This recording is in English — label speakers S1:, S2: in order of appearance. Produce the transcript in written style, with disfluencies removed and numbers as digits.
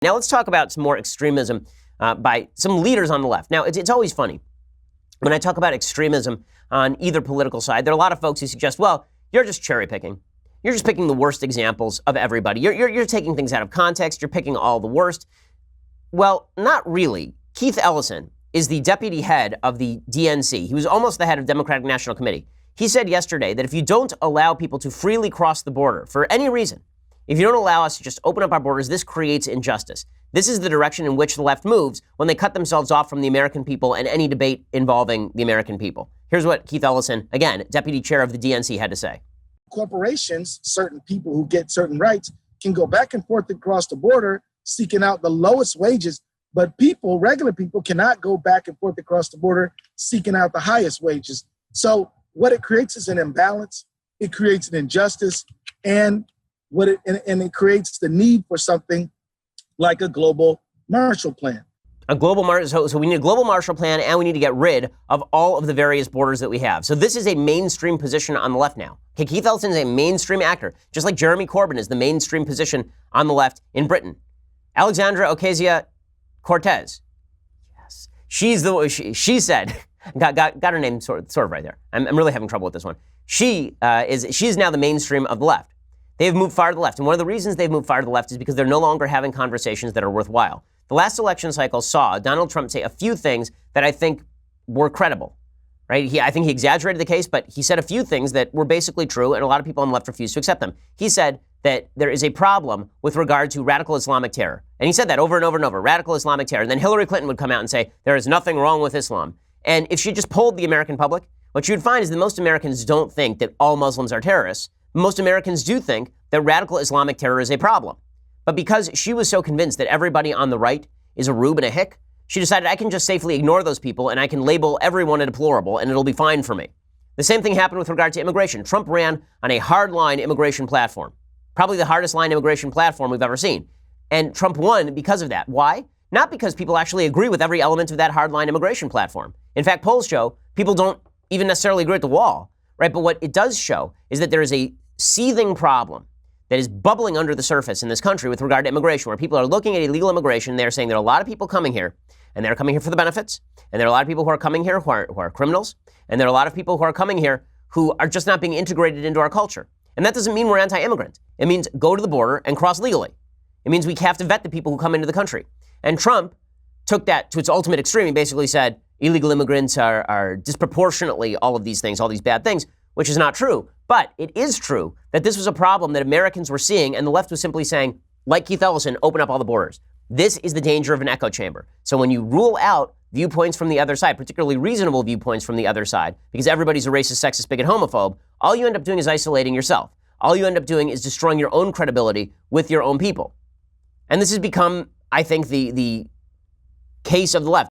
S1: Now let's talk about some more extremism by some leaders on the left. Now, it's always funny when I talk about extremism on either political side. There are a lot of folks who suggest, well, you're just cherry picking. You're just picking the worst examples of everybody. You're taking things out of context. You're picking all the worst. Well, not really. Keith Ellison is the deputy head of the DNC. He was almost the head of Democratic National Committee. He said yesterday that if you don't allow people to freely cross the border for any reason, if you don't allow us to just open up our borders, this creates injustice. This is the direction in which the left moves when they cut themselves off from the American people and any debate involving the American people. Here's what Keith Ellison, again, deputy chair of the DNC, had to say.
S2: Corporations, certain people who get certain rights, can go back and forth across the border seeking out the lowest wages, but people, regular people, cannot go back and forth across the border seeking out the highest wages. So what it creates is an imbalance. It creates an injustice, and it creates the need for something like a global Marshall Plan.
S1: So we need a global Marshall Plan, and we need to get rid of all of the various borders that we have. So this is a mainstream position on the left now. Okay, Keith Ellison is a mainstream actor, just like Jeremy Corbyn is the mainstream position on the left in Britain. Alexandra Ocasio-Cortez, yes, she said, got her name sort of right there. I'm really having trouble with this one. She is now the mainstream of the left. They've moved far to the left. And one of the reasons they've moved far to the left is because they're no longer having conversations that are worthwhile. The last election cycle saw Donald Trump say a few things that I think were credible, right? I think he exaggerated the case, but he said a few things that were basically true, and a lot of people on the left refused to accept them. He said that there is a problem with regard to radical Islamic terror. And he said that over and over and over, radical Islamic terror. And then Hillary Clinton would come out and say, there is nothing wrong with Islam. And if she just polled the American public, what you'd find is that most Americans don't think that all Muslims are terrorists. Most Americans do think that radical Islamic terror is a problem. But because she was so convinced that everybody on the right is a rube and a hick, she decided I can just safely ignore those people and I can label everyone a deplorable and it'll be fine for me. The same thing happened with regard to immigration. Trump ran on a hardline immigration platform, probably the hardest line immigration platform we've ever seen. And Trump won because of that. Why? Not because people actually agree with every element of that hardline immigration platform. In fact, polls show people don't even necessarily agree with the wall, right? But what it does show is that there is a seething problem that is bubbling under the surface in this country with regard to immigration, where people are looking at illegal immigration. They're saying there are a lot of people coming here, and they're coming here for the benefits. And there are a lot of people who are coming here who are criminals. And there are a lot of people who are coming here who are just not being integrated into our culture. And that doesn't mean we're anti-immigrant. It means go to the border and cross legally. It means we have to vet the people who come into the country. And Trump took that to its ultimate extreme. He basically said illegal immigrants are disproportionately all of these things, all these bad things, which is not true. But it is true that this was a problem that Americans were seeing, and the left was simply saying, like Keith Ellison, open up all the borders. This is the danger of an echo chamber. So when you rule out viewpoints from the other side, particularly reasonable viewpoints from the other side, because everybody's a racist, sexist, bigot, homophobe, all you end up doing is isolating yourself. All you end up doing is destroying your own credibility with your own people. And this has become, I think, the case of the left.